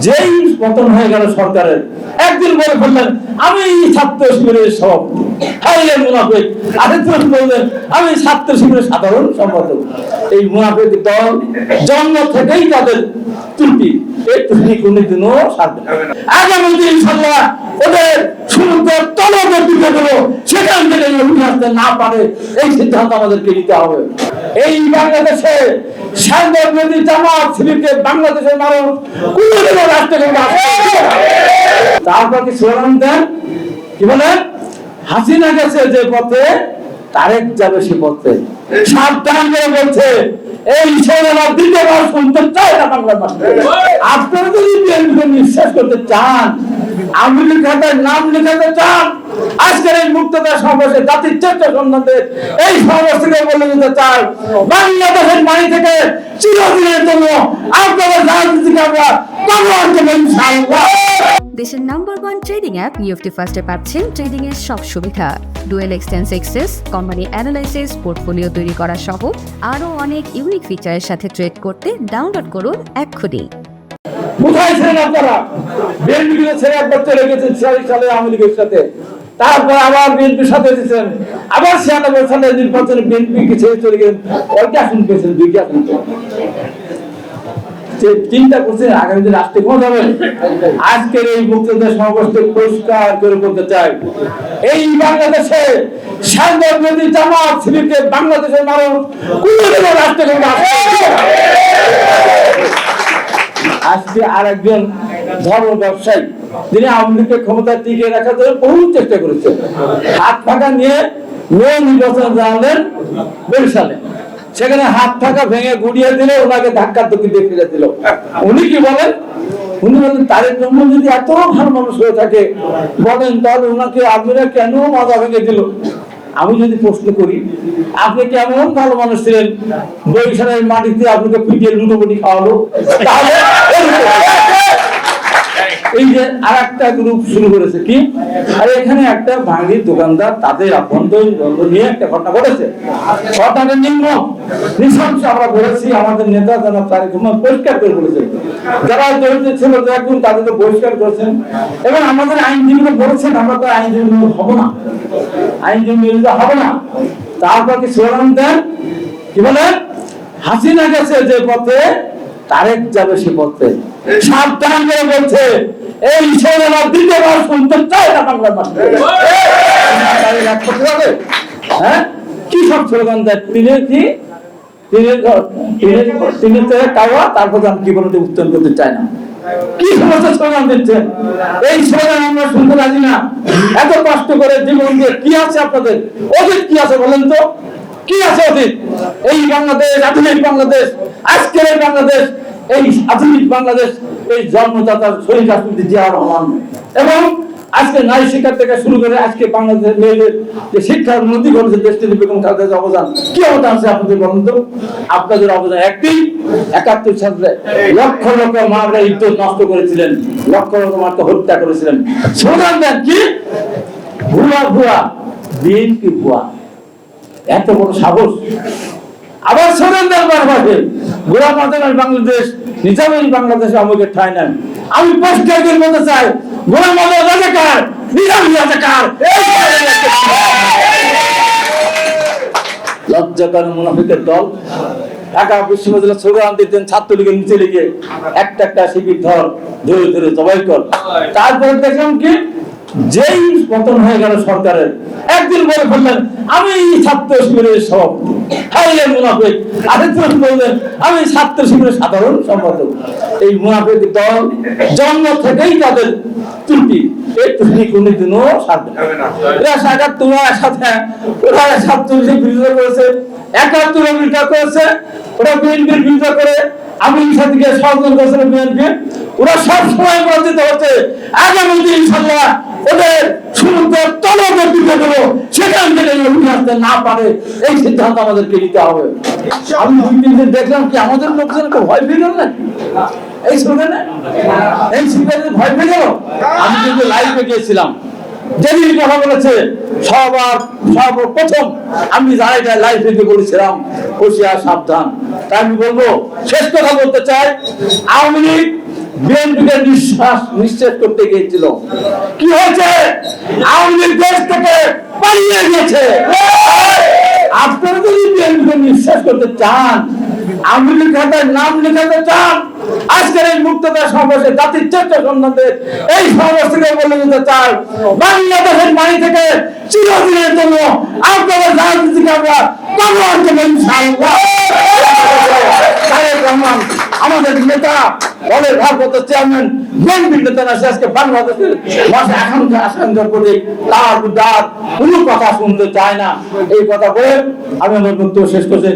যেই পতন হয়ে গেল সরকারের, একদিন বলে ফেললেন আমি ছাত্র শিবিরের সভাপতি, হাইলে মুনাফিক। আরেকজন বললেন আমি ছাত্র শিবিরের সাধারণ সম্পাদক। এই মুনাফিক দল জন্ম থেকেই তাদের ত্রুটি, এই ত্রুটি কোনদিনও সারবে না। আগামী দিন ইনশাআল্লাহ ওদের সমুদ্রের তলদের দিকে গেলো, সেখান থেকে উঠে আসতে না পারে, এই সিদ্ধান্ত আমাদেরকে নিতে হবে। এই বাংলাদেশে সাংবাদিক জামাত শিবিরকে বাংলাদেশের মানুষ কোনদিনও রাষ্ট্র থেকে তারপর কি স্লোগান দেন, কি বলেন? হাসিনা গেছে যে পথে তারেক যাবে সে পথে। সাবধান করে বলছে এই ছেলেরা দ্বিতীয়বার শুনতে চায় না বাংলার মানুষ। আপনারা যদি বিএনপিকে বিশ্বাস করতে চান, আওয়ামী লীগ খাতায় নাম লেখাতে চান, আজকের এই মুক্ততা সমাবেশে জাতির চেষ্টা সন্ধানে এই সমাবেশ থেকে বলে দিতে চাই, বাংলাদেশের মাটি থেকে চিরদিনের জন্য আপনাদের রাজনীতিকে আমরা কবর দেব ইনশাআল্লাহ। দেশের নাম্বার 1 ট্রেডিং অ্যাপ নিফটি ফার্স্টে পাচ্ছেন ট্রেডিং এর সব সুবিধা, dual exchange access, company analysis, portfolio তৈরি করা সহ আরো অনেক ইউনিক ফিচারের সাথে ট্রেড করতে ডাউনলোড করুন এক্ষুনি। কোথায় ছিলেন আপনারা? বিএনপিকে ছেড়ে একবার চলে গেছেন 46 সালে আওয়ামী লীগের সাথে, তারপর আবার বিএনপির সাথে দিয়েছেন, আবার 96 সালে নির্বাচনে বিএনপিকে ছেড়ে চলে গেলেন। কয়টা আসন পেয়েছেন? 2টা আসন। চিন্তা করছেন আগামী দিন রাষ্ট্রে কোন যাবে? আজকের এই মুক্তিযুদ্ধ সমাবেশকে পরিষ্কার করে বলতে চাই, এই বাংলাদেশে সাংবাদিক জামাত শিবিরকে বাংলাদেশের মানুষ কোনদিনও রাষ্ট্রে থেকে আজকে আর একজন ধর্ম ব্যবসায়ী, যিনি আওয়ামী লীগের ক্ষমতা টিকিয়ে রাখার জন্য বহু চেষ্টা করেছে, হাত ফাঁকা নিয়ে নির্বাচন জানালেন বরিশালে, সেখানে হাত ফাঁকা ভেঙে গুড়িয়ে দিলে ওনাকে ধাক্কা ধুকি দিয়ে ফিরে দিল। উনি কি বলেন? উনি বলেন তারেক রহমান যদি এত ভালো মানুষ হয়ে থাকে বলেন, তাহলে ওনাকে আপনারা কেন মাজা ভেঙে দিল? আমি যদি প্রশ্ন করি, আপনি কেমন ভালো মানুষ ছিলেন, বরিশালের মাটিতে আপনাকে পিটিয়ে লুটোপুটি খাওয়ালো? তাহলে এই যে আর একটা গ্রুপ শুরু করেছে কি, আর এখানে একটা ভাঙির দোকানদার, তাদের আপনজন নিয়ে একটা ঘটনা ঘটেছে। ঘটনাটা নিম্ন নৃশংস আমরা বলেছি, আমাদের নেতা জনাব তারেক রহমান পরিষ্কার করে বলেছেন, যারা জড়িত ছিল দেখুন তাদেরকে বহিষ্কার করেছেন, এবং আমাদের আইনজীবীরা বলেছেন আমরা তো আইনজীবী হব না, আইনজীবী হব না। তারপর কি স্লোগান দেন, কি বলেন? হাসিনা গেছে যে পথে তারেক যাবে সে পথে। সাবধান করে বলছে এই ছেলেরা দ্বিতীয়বার শুনতে চায় না বাংলার মানুষ। হ্যাঁ, কি সব স্লোগান দেয়? তারপর কি বলতে উত্তর করতে চায় না, কি সমস্ত স্লোগান দিচ্ছেন? এই স্লোগান আমরা শুনতে রাজি না। এত কষ্ট করে জীবন দিয়ে কি আছে আপনাদের? অতীত কি আছে বলেন তো? কি আছে অতীত? এই বাংলাদেশ, আধুনিক বাংলাদেশ, আজকের এই বাংলাদেশ, এই আধুনিক বাংলাদেশ, এই জন্মদাতা শহীদ রাষ্ট্রপতি জিয়া রহমান, এবং আজকে নারী শিক্ষা থেকে শুরু করে আজকে বাংলাদেশের মেয়েদের যে শিক্ষার উন্নতি করেছে দেশটিতে, বেগম খালেদা অবদান, কি অবদান আছে আপনাদের বলেন তো? আপনাদের অবদান একটি, 71 সালে লক্ষ লক্ষ মারা ইজ্জত নষ্ট করেছিলেন, লক্ষ লক্ষ মাকে হত্যা করেছিলেন। স্লোগান দেন কি? ভুয়া ভুয়া, বিএনপি ভুয়া। এত বড় সাহস! আবার স্লোগান দেন বারবার, গোলাম আজমের বাংলাদেশ, নিজামের বাংলাদেশে আমাকে ঠাঁই নেন। আমি পরিষ্কার করে বলতে চাই, গোলাম আজম রাজাকার, নিজাম রাজাকার। লজ্জাকর মুনাফিকের দল। ঢাকা বিশ্ববিদ্যালয়ে স্লোগান দিতেন ছাত্রলীগের নিচে লিগে, একটা একটা শিবির ধর, ধরে ধরে জবাই কর। তারপরে দেখলাম কি, যেই পতন হয়ে গেল সরকারের, একদিন বলে ফেললেন আমি ছাত্র শিবিরের সভাপতি, হাইলে মুনাফিক। আরেকজন বললেন আমি ছাত্র শিবিরের সাধারণ সম্পাদক। এই মুনাফিক দল জন্ম থেকেই তাদের ত্রুটি, এই ত্রুটি কোনদিনও সারবে না। এরা ৭৭ সাথে ওরা ৭৭ বিরোধিতা করেছে, ৭১ বিরোধিতা করেছে, ওরা বিএনপির বিরোধিতা করে আমি সাথে ষড়যন্ত্র করেছিল বিএনপি। ওরা সব সময় বঞ্চিত হচ্ছে। আগামী দিন ইনশাআল্লাহ ওদের সমুদ্রের তলদের দিকে গেলো, সেখান থেকে উঠে আসতে না পারে, এই সিদ্ধান্ত আমাদেরকে নিতে হবে। আমি 2-3 দিন দেখলাম কি আমাদের লোকজনকে ভয় পেয়ে গেল না এই স্লোগানে, এই স্লোগানে ভয় পেয়ে গেল। আমি কিন্তু লাইভে গিয়েছিলাম, যেদিন কথা বলেছে সর্বপ্রথম আমি যারা লাইভ থেকে বলেছিলাম হুঁশিয়ার সাবধান। তাই আমি বলবো, শেষ কথা বলতে চাই, আওয়ামী লীগ বিএনপিকে নিঃশেষ করতে গিয়েছিল। কি হয়েছে? আওয়ামী লীগ দেশ থেকে পালিয়ে গেছে। আপনারা যদি বিএনপিকে নিঃশেষ করতে চান, আওয়ামী লীগ খাতায় নাম লেখাতে চান, আজকের এই মুক্ততা সমাবেশে জাতির চেষ্টা সন্ধানে এই সমাবেশ থেকে বলে দিতে চাই, বাংলাদেশের মাটি থেকে চিরদিনের জন্য আপনাদের রাজনীতিকে আমরা প্রমাণ দেব ইনশাআল্লাহ। তারেক রহমান আমাদের নেতা, দলের ভারপ্রাপ্ত চেয়ারম্যান, বিএনপির নেতা না, সে আজকে বাংলাদেশের ভাষা আশঙ্কা করে তার কোনো কথা শুনতে চায় না। এই কথা বলে আমি আমার বক্তব্য শেষ করছি।